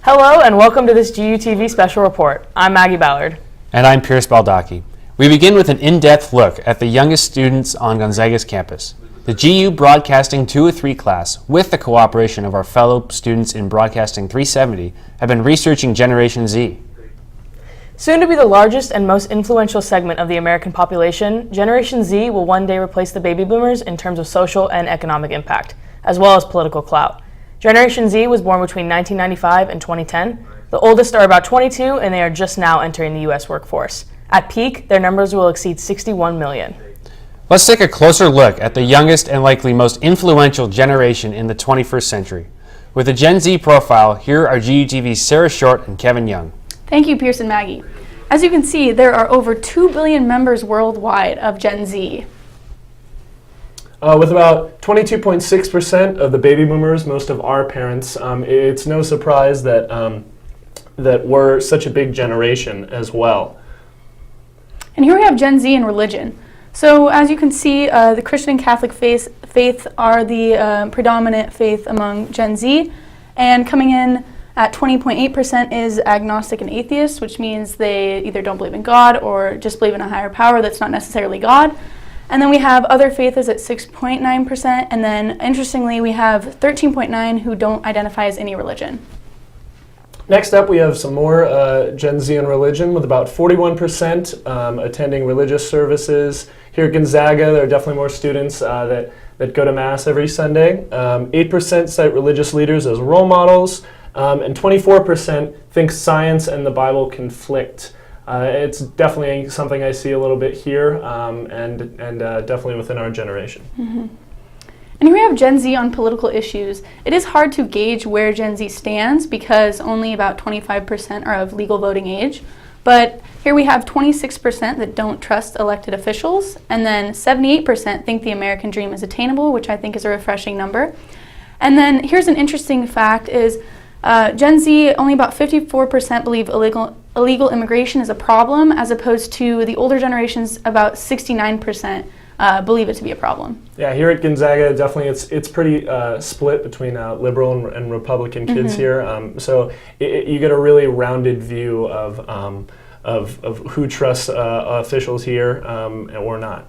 Hello and welcome to this GUTV special report. I'm Maggie Ballard. And I'm Pierce Baldacci. We begin with an in-depth look at the youngest students on Gonzaga's campus. The GU Broadcasting 203 class, with the cooperation of our fellow students in Broadcasting 370, have been researching Generation Z. Soon to be the largest and most influential segment of the American population, Generation Z will one day replace the baby boomers in terms of social and economic impact, as well as political clout. Generation Z was born between 1995 and 2010. The oldest are about 22, and they are just now entering the U.S. workforce. At peak, their numbers will exceed 61 million. Let's take a closer look at the youngest and likely most influential generation in the 21st century. With a Gen Z profile, here are GUTV's Sarah Short and Kevin Young. Thank you, Pierce and Maggie. As you can see, there are over 2 billion members worldwide of Gen Z. With about 22.6% of the baby boomers, most of our parents, it's no surprise that that we're such a big generation as well. And here we have Gen Z and religion. So as you can see, the Christian and Catholic faith are the predominant faith among Gen Z, and coming in at 20.8% is agnostic and atheist, which means they either don't believe in God or just believe in a higher power that's not necessarily God. And then we have other faiths at 6.9%, and then interestingly we have 13.9% who don't identify as any religion. Next up, we have some more Gen Z and religion, with about 41% attending religious services. Here at Gonzaga, there are definitely more students that go to Mass every Sunday. 8% cite religious leaders as role models, and 24% think science and the Bible conflict. It's definitely something I see a little bit here, and definitely within our generation. Mm-hmm. And here we have Gen Z on political issues. It is hard to gauge where Gen Z stands because only about 25% are of legal voting age. But here we have 26% that don't trust elected officials, and then 78% think the American dream is attainable, which I think is a refreshing number. And then here's an interesting fact is Gen Z, only about 54% believe illegal immigration is a problem, as opposed to the older generations, about 69% believe it to be a problem. Yeah, here at Gonzaga, definitely it's pretty split between liberal and Republican kids here. So you get a really rounded view of who trusts officials here or not.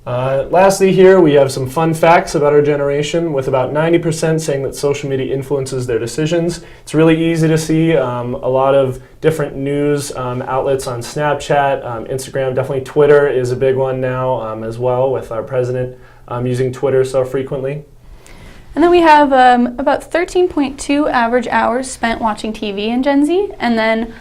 Lastly here, we have some fun facts about our generation, with about 90% saying that social media influences their decisions. It's really easy to see a lot of different news outlets on Snapchat, Instagram. Definitely Twitter is a big one now as well, with our president using Twitter so frequently. And then we have about 13.2 average hours spent watching TV in Gen Z, and then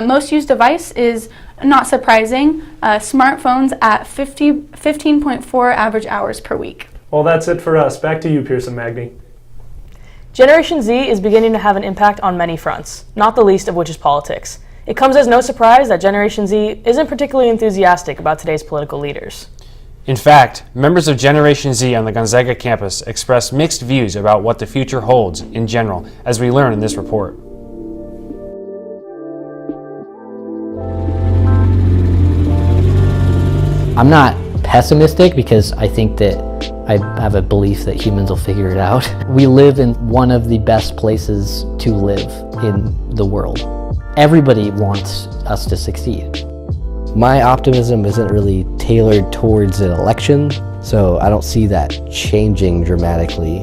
most used device is, not surprising, smartphones at 15.4 average hours per week. Well, that's it for us. Back to you, Pierce and Magnie. Generation Z is beginning to have an impact on many fronts, not the least of which is politics. It comes as no surprise that Generation Z isn't particularly enthusiastic about today's political leaders. In fact, members of Generation Z on the Gonzaga campus express mixed views about what the future holds in general, as we learn in this report. I'm not pessimistic because I think that I have a belief that humans will figure it out. We live in one of the best places to live in the world. Everybody wants us to succeed. My optimism isn't really tailored towards an election, so I don't see that changing dramatically.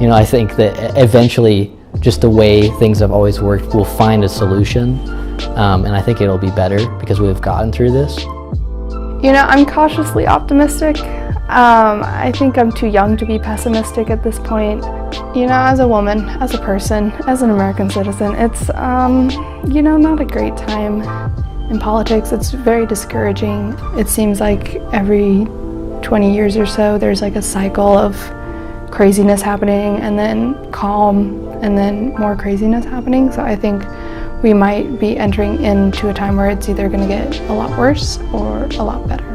You know, I think that eventually, just the way things have always worked, we'll find a solution, and I think it'll be better because we've gotten through this. You know, I'm cautiously optimistic. I think I'm too young to be pessimistic at this point. You know, as a woman, as a person, as an American citizen, it's, you know, not a great time in politics. It's very discouraging. It seems like every 20 years or so, there's like a cycle of craziness happening and then calm and then more craziness happening. So I think we might be entering into a time where it's either going to get a lot worse or a lot better.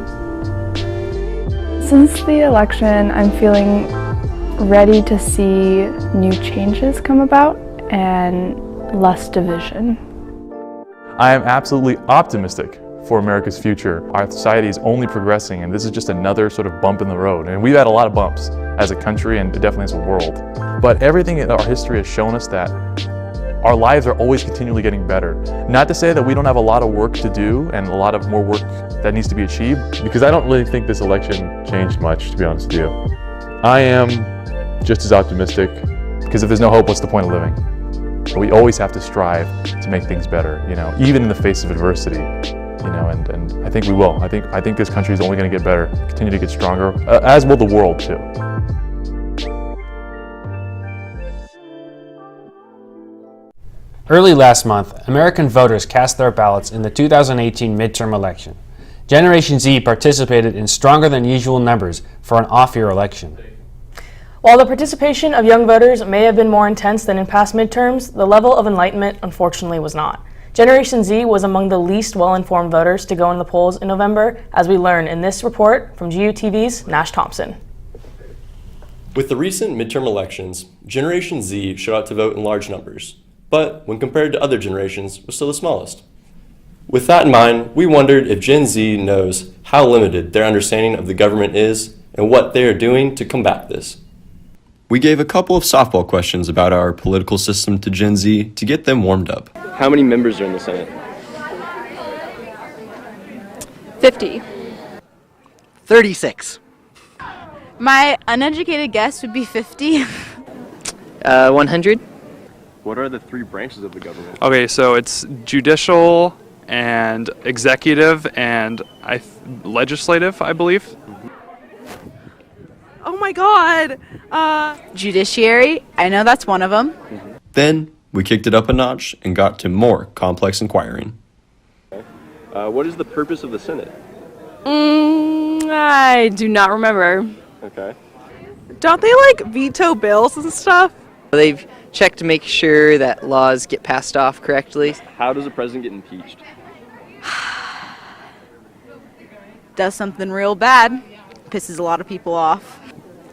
Since the election, I'm feeling ready to see new changes come about and less division. I am absolutely optimistic for America's future. Our society is only progressing, and this is just another sort of bump in the road. And we've had a lot of bumps as a country and definitely as a world. But everything in our history has shown us that our lives are always continually getting better. Not to say that we don't have a lot of work to do and a lot of more work that needs to be achieved, because I don't really think this election changed much, to be honest with you. I am just as optimistic, because if there's no hope, what's the point of living? We always have to strive to make things better, even in the face of adversity, and I think we will. I think this country is only going to get better, continue to get stronger, as will the world too. Early last month, American voters cast their ballots in the 2018 midterm election. Generation Z participated in stronger than usual numbers for an off-year election. While the participation of young voters may have been more intense than in past midterms, the level of enlightenment unfortunately was not. Generation Z was among the least well-informed voters to go in the polls in November, as we learn in this report from GUTV's Nash Thompson. With the recent midterm elections, Generation Z showed out to vote in large numbers, but when compared to other generations, was still the smallest. With that in mind, we wondered if Gen Z knows how limited their understanding of the government is and what they are doing to combat this. We gave a couple of softball questions about our political system to Gen Z to get them warmed up. How many members are in the Senate? 50. 36. My uneducated guess would be 50. 100. What are the three branches of the government? Okay, so it's judicial and executive and legislative, I believe. Oh my god! Judiciary, I know that's one of them. Then we kicked it up a notch and got to more complex inquiring. What is the purpose of the Senate? I do not remember. Okay. Don't they veto bills and stuff? They've checked to make sure that laws get passed off correctly. How does a president get impeached? Does something real bad. Pisses a lot of people off.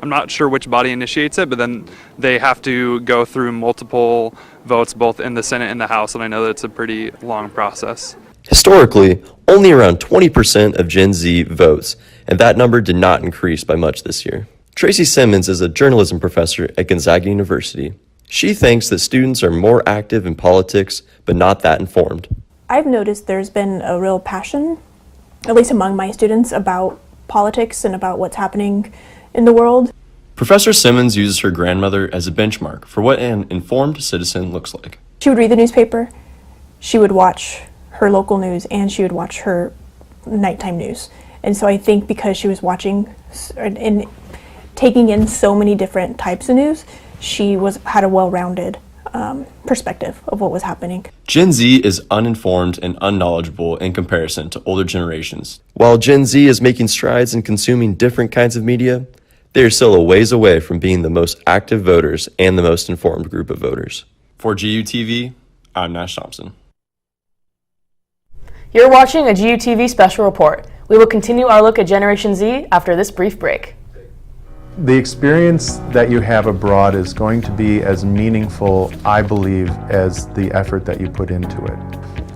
I'm not sure which body initiates it, but then they have to go through multiple votes both in the Senate and the House, and I know that it's a pretty long process. Historically, only around 20% of Gen Z votes, and that number did not increase by much this year. Tracy Simmons is a journalism professor at Gonzaga University. She thinks that students are more active in politics, but not that informed. I've noticed there's been a real passion, at least among my students, about politics and about what's happening in the world. Professor Simmons uses her grandmother as a benchmark for what an informed citizen looks like. She would read the newspaper, she would watch her local news, and she would watch her nighttime news. And so I think because she was watching and taking in so many different types of news, she had a well-rounded perspective of what was happening. Gen Z is uninformed and unknowledgeable in comparison to older generations. While Gen Z is making strides in consuming different kinds of media, they are still a ways away from being the most active voters and the most informed group of voters. For GUTV, I'm Nash Thompson. You're watching a GUTV special report. We will continue our look at Generation Z after this brief break. The experience that you have abroad is going to be as meaningful, I believe, as the effort that you put into it.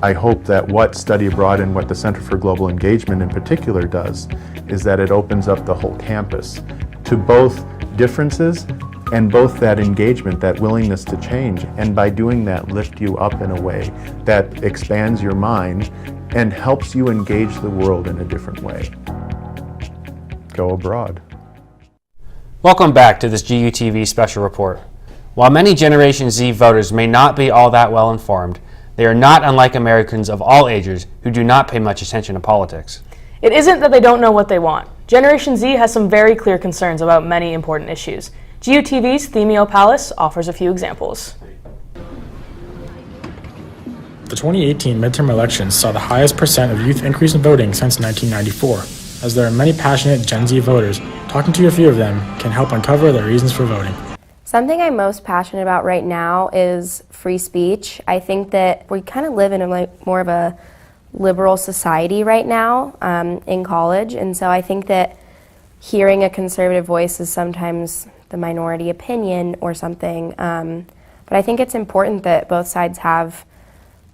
I hope that what Study Abroad and what the Center for Global Engagement in particular does is that it opens up the whole campus to both differences and both that engagement, that willingness to change, and by doing that lift you up in a way that expands your mind and helps you engage the world in a different way. Go abroad. Welcome back to this GUTV special report. While many Generation Z voters may not be all that well informed, they are not unlike Americans of all ages who do not pay much attention to politics. It isn't that they don't know what they want. Generation Z has some very clear concerns about many important issues. GUTV's Themio Palace offers a few examples. The 2018 midterm elections saw the highest percent of youth increase in voting since 1994. As there are many passionate Gen Z voters, talking to a few of them can help uncover their reasons for voting. Something I'm most passionate about right now is free speech. I think that we kind of live in more of a liberal society right now in college, and so I think that hearing a conservative voice is sometimes the minority opinion or something, but I think it's important that both sides have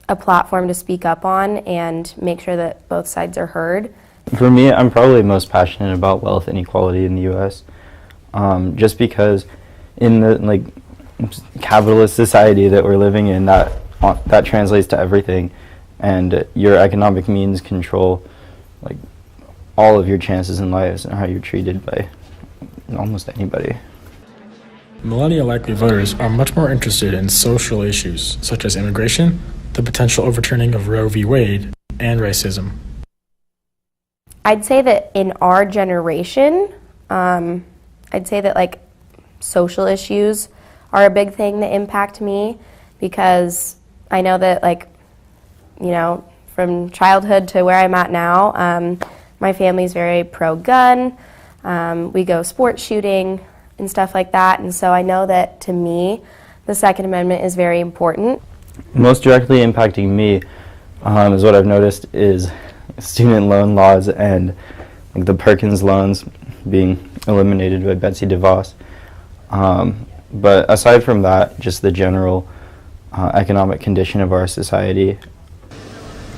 a platform to speak up on and make sure that both sides are heard. For me, I'm probably most passionate about wealth inequality in the U.S. Just because in the capitalist society that we're living in, that translates to everything, and your economic means control like all of your chances in life and how you're treated by almost anybody. Millennial likely voters are much more interested in social issues such as immigration, the potential overturning of Roe v. Wade, and racism. I'd say that in our generation, I'd say that like social issues are a big thing that impact me, because I know that, like, you know, from childhood to where I'm at now, my family's very pro-gun. We go sport shooting and stuff like that, and so I know that to me, the Second Amendment is very important. Most directly impacting me is what I've noticed is student loan laws and like the Perkins loans being eliminated by Betsy DeVos. But aside from that, just the general economic condition of our society.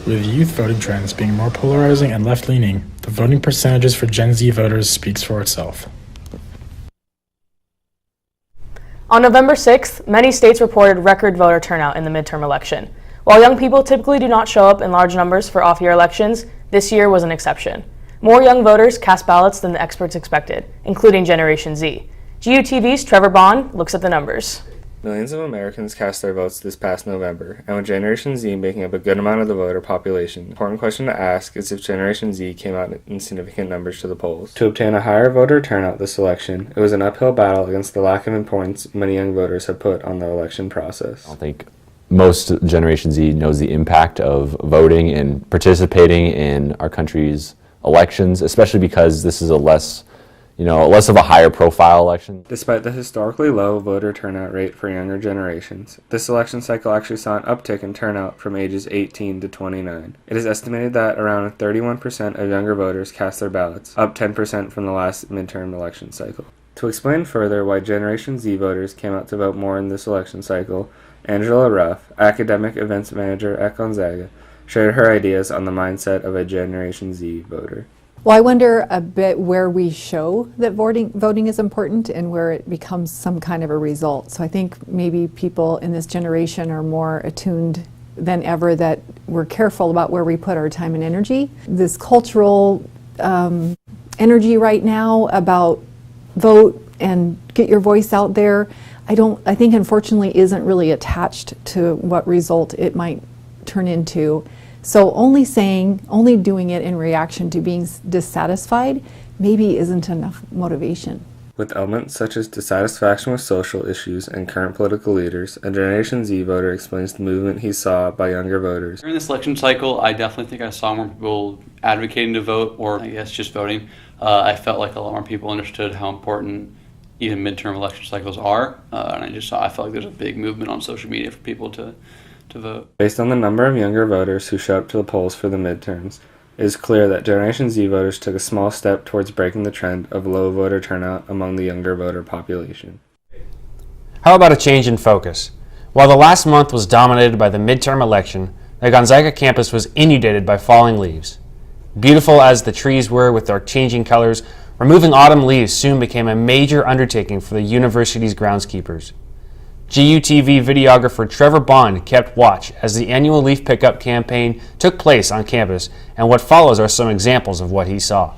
With youth voting trends being more polarizing and left-leaning, the voting percentages for Gen Z voters speaks for itself. On November 6th, many states reported record voter turnout in the midterm election. While young people typically do not show up in large numbers for off-year elections, this year was an exception. More young voters cast ballots than the experts expected, including Generation Z. GUTV's Trevor Bond looks at the numbers. Millions of Americans cast their votes this past November, and with Generation Z making up a good amount of the voter population, the important question to ask is if Generation Z came out in significant numbers to the polls. To obtain a higher voter turnout this election, it was an uphill battle against the lack of importance many young voters have put on the election process. I don't think most Generation Z knows the impact of voting and participating in our country's elections, especially because this is less of a higher profile election. Despite the historically low voter turnout rate for younger generations, this election cycle actually saw an uptick in turnout from ages 18 to 29. It is estimated that around 31% of younger voters cast their ballots, up 10% from the last midterm election cycle. To explain further why Generation Z voters came out to vote more in this election cycle, Angela Ruff, academic events manager at Gonzaga, shared her ideas on the mindset of a Generation Z voter. Well, I wonder a bit where we show that voting is important and where it becomes some kind of a result. So I think maybe people in this generation are more attuned than ever that we're careful about where we put our time and energy. This cultural energy right now about vote and get your voice out there, I think unfortunately isn't really attached to what result it might turn into. So only doing it in reaction to being dissatisfied maybe isn't enough motivation. With elements such as dissatisfaction with social issues and current political leaders, a Generation Z voter explains the movement he saw by younger voters. During this election cycle, I definitely think I saw more people advocating to vote, or I guess just voting. I felt like a lot more people understood how important even midterm election cycles are, and I felt like there's a big movement on social media for people to vote. Based on the number of younger voters who showed up to the polls for the midterms, it is clear that Generation Z voters took a small step towards breaking the trend of low voter turnout among the younger voter population. How about a change in focus? While the last month was dominated by the midterm election, the Gonzaga campus was inundated by falling leaves. Beautiful as the trees were with their changing colors, removing autumn leaves soon became a major undertaking for the university's groundskeepers. GUTV videographer Trevor Bond kept watch as the annual leaf pickup campaign took place on campus, and what follows are some examples of what he saw.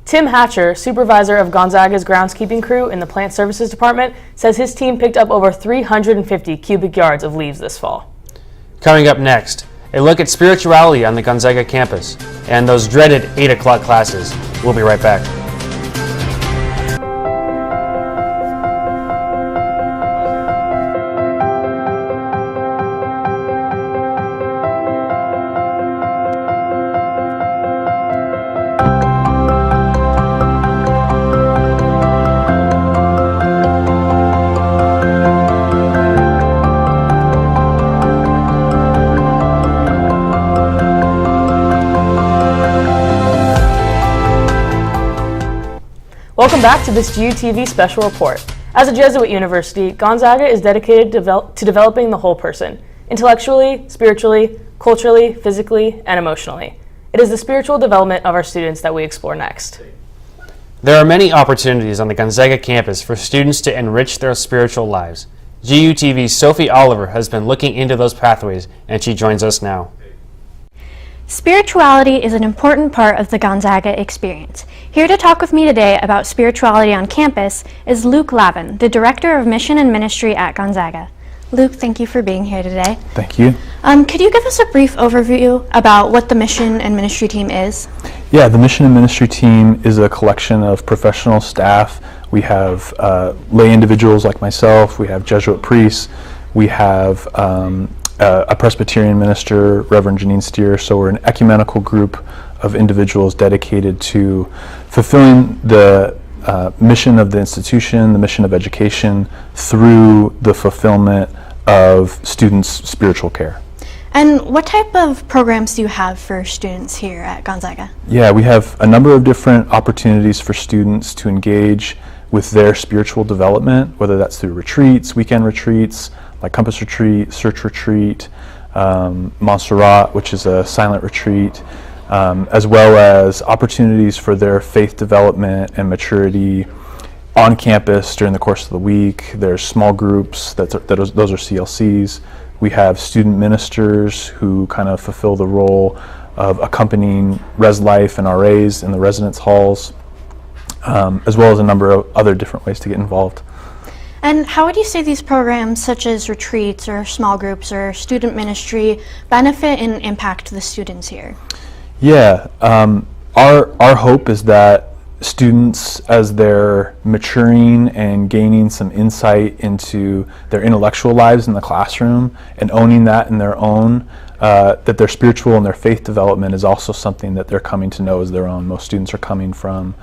Tim Hatcher, supervisor of Gonzaga's groundskeeping crew in the plant services department, says his team picked up over 350 cubic yards of leaves this fall. Coming up next, a look at spirituality on the Gonzaga campus and those dreaded 8 o'clock classes. We'll be right back. Welcome back to this GUTV special report. As a Jesuit university, Gonzaga is dedicated to developing the whole person, intellectually, spiritually, culturally, physically, and emotionally. It is the spiritual development of our students that we explore next. There are many opportunities on the Gonzaga campus for students to enrich their spiritual lives. GUTV's Sophie Oliver has been looking into those pathways, and she joins us now. Spirituality is an important part of the Gonzaga experience. Here to talk with me today about spirituality on campus is Luke Lavin, the Director of Mission and Ministry at Gonzaga. Luke, thank you for being here today. Thank you. Could you give us a brief overview about what the Mission and Ministry team is? Yeah, the Mission and Ministry team is a collection of professional staff. We have lay individuals like myself, we have Jesuit priests, we have a Presbyterian minister, Reverend Janine Steer, so we're an ecumenical group of individuals dedicated to fulfilling the mission of the institution, the mission of education, through the fulfillment of students' spiritual care. And what type of programs do you have for students here at Gonzaga? Yeah, we have a number of different opportunities for students to engage with their spiritual development, whether that's through retreats, weekend retreats, like Compass Retreat, Search Retreat, Montserrat, which is a silent retreat, as well as opportunities for their faith development and maturity on campus during the course of the week. There's small groups, those are CLCs. We have student ministers who kind of fulfill the role of accompanying Res Life and RAs in the residence halls, as well as a number of other different ways to get involved. And how would you say these programs, such as retreats or small groups or student ministry, benefit and impact the students here? Yeah, our hope is that students, as they're maturing and gaining some insight into their intellectual lives in the classroom and owning that in their own, that their spiritual and their faith development is also something that they're coming to know as their own. Most students are coming from,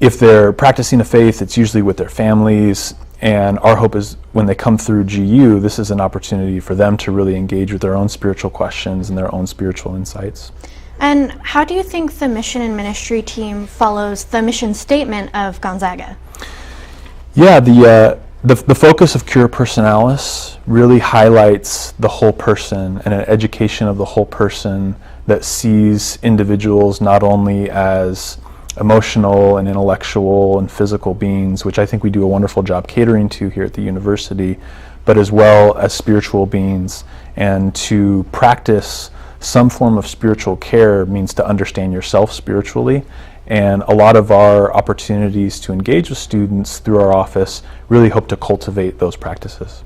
if they're practicing a faith, it's usually with their families. And our hope is when they come through GU, this is an opportunity for them to really engage with their own spiritual questions and their own spiritual insights. And how do you think the Mission and Ministry team follows the mission statement of Gonzaga? Yeah, the focus of Cura Personalis really highlights the whole person and an education of the whole person that sees individuals not only as emotional and intellectual and physical beings, which I think we do a wonderful job catering to here at the university, but as well as spiritual beings. And to practice some form of spiritual care means to understand yourself spiritually. And a lot of our opportunities to engage with students through our office really hope to cultivate those practices.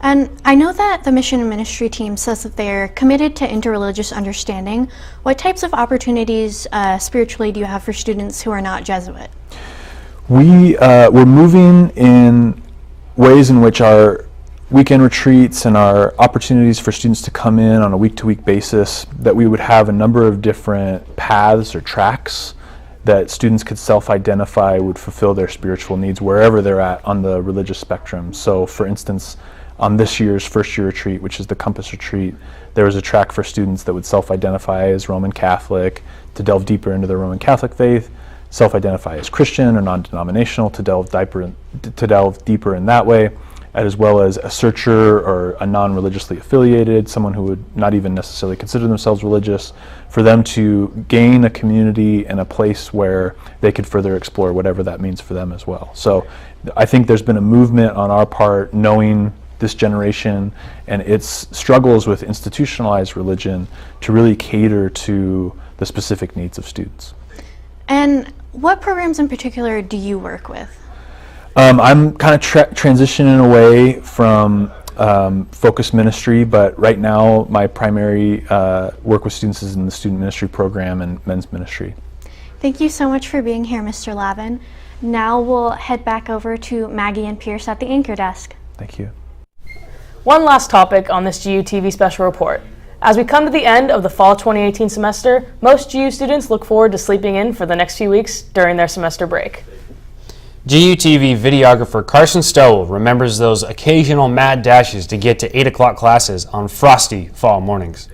And I know that the Mission and Ministry team says that they're committed to interreligious understanding. What types of opportunities spiritually do you have for students who are not Jesuit? We're moving in ways in which our weekend retreats and our opportunities for students to come in on a week-to-week basis, that we would have a number of different paths or tracks that students could self-identify would fulfill their spiritual needs wherever they're at on the religious spectrum. So for instance, on this year's first year retreat, which is the Compass Retreat, there was a track for students that would self-identify as Roman Catholic to delve deeper into their Roman Catholic faith, self-identify as Christian or non-denominational to delve deeper in that way, as well as a searcher or a non-religiously affiliated, someone who would not even necessarily consider themselves religious, for them to gain a community and a place where they could further explore whatever that means for them as well. So I think there's been a movement on our part, knowing this generation and its struggles with institutionalized religion, to really cater to the specific needs of students. And What programs in particular do you work with? I'm kind of transitioning away from focus ministry, but right now my primary work with students is in the student ministry program and men's ministry. Thank you so much for being here, Mr. Lavin. Now we'll head back over to Maggie and Pierce at the anchor desk. Thank you. One last topic on this GUTV special report. As we come to the end of the fall 2018 semester, most GU students look forward to sleeping in for the next few weeks during their semester break. GUTV videographer Carson Stowell remembers those occasional mad dashes to get to 8 o'clock classes on frosty fall mornings.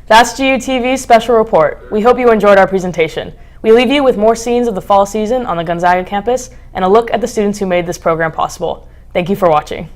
That's GUTV's special report. We hope you enjoyed our presentation. We leave you with more scenes of the fall season on the Gonzaga campus and a look at the students who made this program possible. Thank you for watching.